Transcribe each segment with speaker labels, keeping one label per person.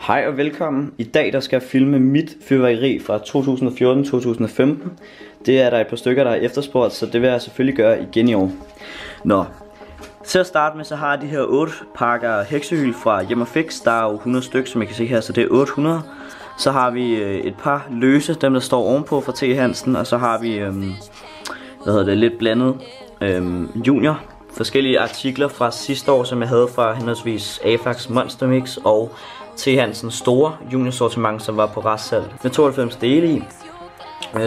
Speaker 1: Hej og velkommen. I dag der skal jeg filme mit fyrværkeri fra 2014-2015. Det er der et par stykker der er efterspurgt, så det vil jeg selvfølgelig gøre igen i år. Nå, til at starte med så har jeg de her 8 pakker heksehyl fra Hjem & Fix. Der er jo 100 stykker, som I kan se her, så det er 800. Så har vi et par løse, dem der står ovenpå fra T. Hansen. Og så har vi lidt blandet junior. Forskellige artikler fra sidste år, som jeg havde fra henholdsvis AFAX Monster Mix og T. Hansens store junior sortiment, som var på restsalg med 92 dele i.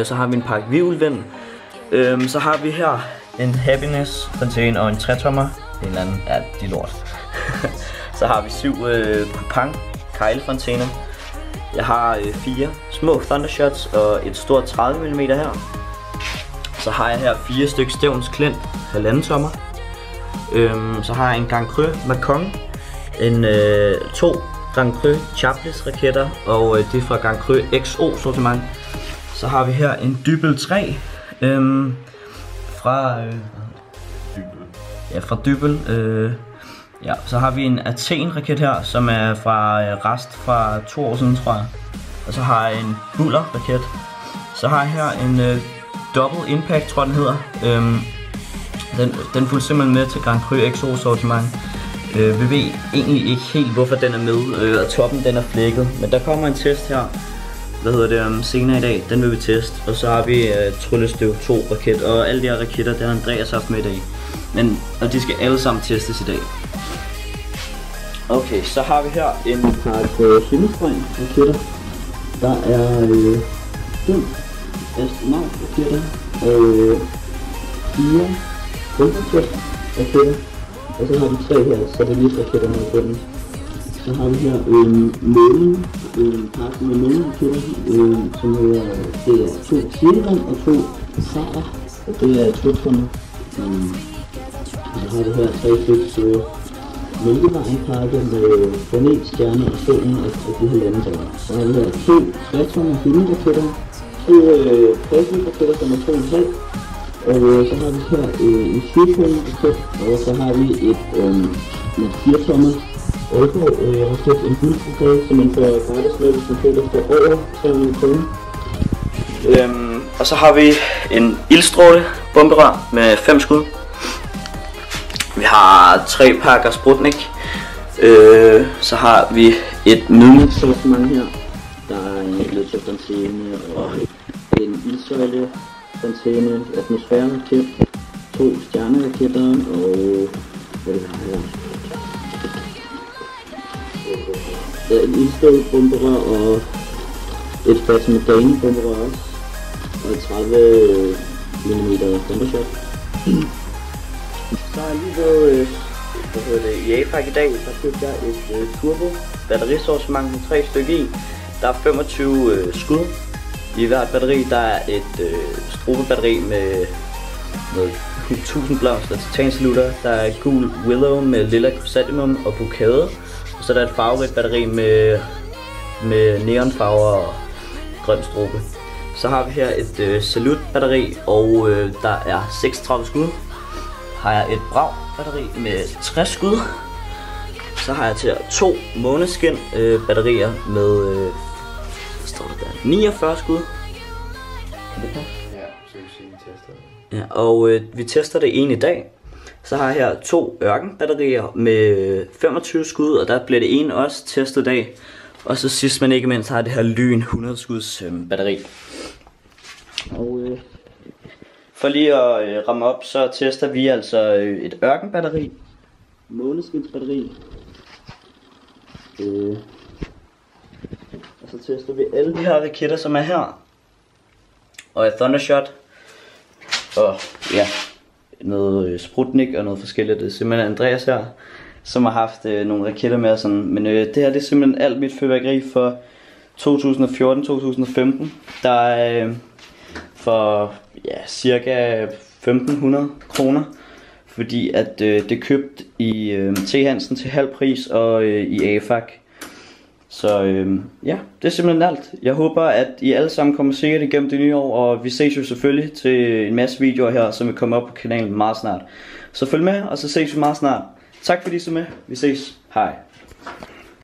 Speaker 1: Så har vi en pakke hvirvelvind. Så har vi her en Happiness fontæne og en 3-tommer. En eller anden, ja, de lort. Så har vi 7 Coupang kejlefontæner. Jeg har 4 små Thundershots og et stort 30 mm her. Så har jeg her 4 stykker Stevns Klint 1,5 tommer. Så har jeg en Grand Cru Macon, en 2 Grand Cru Chapless raketter, og det er fra Grand Cru XO sortiment. Så har vi her en Dybbøl 3 fra Dybbøl. Ja, så har vi en Athen raket her, som er fra rest fra 2 år siden, tror jeg. Og så har jeg en Buller raket. Så har jeg her en Double Impact, tror jeg den hedder. Den fulgte simpelthen med til Grand Cru XO sortiment. Vi ved egentlig ikke helt hvorfor den er med, og toppen den er flækket. Men der kommer en test her, senere i dag, den vil vi teste. Og så har vi Tryllestøv 2 raket, og alle de her raketter, der Andreas haft med i dag. Og de skal alle sammen testes i dag. Okay, så har vi her en pakke himmelstrøm raketter. Der er 5 astronaut raketter og 4 Thundershot raketter. Og så har vi 3 her satellitraketter med bunden. Så har vi her månen, pakke med måneraketter, som hedder, det er 2 Silvan og 2 Sara, og det er 2 tommer. Så har vi her 3 stykker Mælkevejen-pakke med planet, stjerne og solen og de her lande. Så har vi her 2 3-tommer himmelraketter, 2 plasmaraketter, som er 2,5. Og så har vi her en 7-tommer raket, og så har vi et 4-tommer raket, en guldraket, som man får gratis med, hvis man føler for over 300 kroner. Og så har vi en ildstråle bomberør med 5 skud. Vi har 3 pakker Sputnik. Så har vi et midnatssortiment her. Der er en ledtøftantene og en ildsøjle fontæne, atmosfæreraket, 2 stjerneraketter og hvad det her? Ja, en ildstød bomberør og et Fatimedane bomberør også, og et 30 mm Thundershot. Så har jeg lige ved i AFAC i dag, så købte jeg et turbo batterisortiment med 3 stykker i. Der er 25 skud i hvert batteri. Der er et strobebatteri med 1000 blomster titansalutter. Der er gul Willow med lilla chrysanthemum og bouquet. Og så er der et farverigt batteri med neonfarver og grøn strobe. Så har vi her et salutbatteri, og der er 36 skud. Har jeg et Brag batteri med 60 skud. Så har jeg til 2 måneskin batterier med 49 skud. Kan det passe?
Speaker 2: Ja, så kan vi sige, vi tester det.
Speaker 1: Ja, og vi tester det en i dag. Så har jeg her 2 ørkenbatterier med 25 skud, og der bliver det ene også testet i dag. Og så sidst men ikke mindst har jeg det her Lyn 100 skuds batteri. Og for lige at ramme op, så tester vi altså et ørkenbatteri, måneskinsbatteri, og så tester vi alle de her raketter, som er her, og et Thundershot, og ja, noget Sputnik og noget forskelligt. Det er simpelthen Andreas her, som har haft nogle raketter med og sådan. Men det her det er simpelthen alt mit fyrværkeri for 2014-2015. Der er for cirka 1500 kroner, fordi at det er købt i T. Hansen til halv pris og i AFAC. Så ja, det er simpelthen alt. Jeg håber at I alle sammen kommer sikkert igennem det nye år, og vi ses jo selvfølgelig til en masse videoer her, som vil komme op på kanalen meget snart. Så følg med, og så ses vi meget snart. Tak fordi I så med. Vi ses. Hej.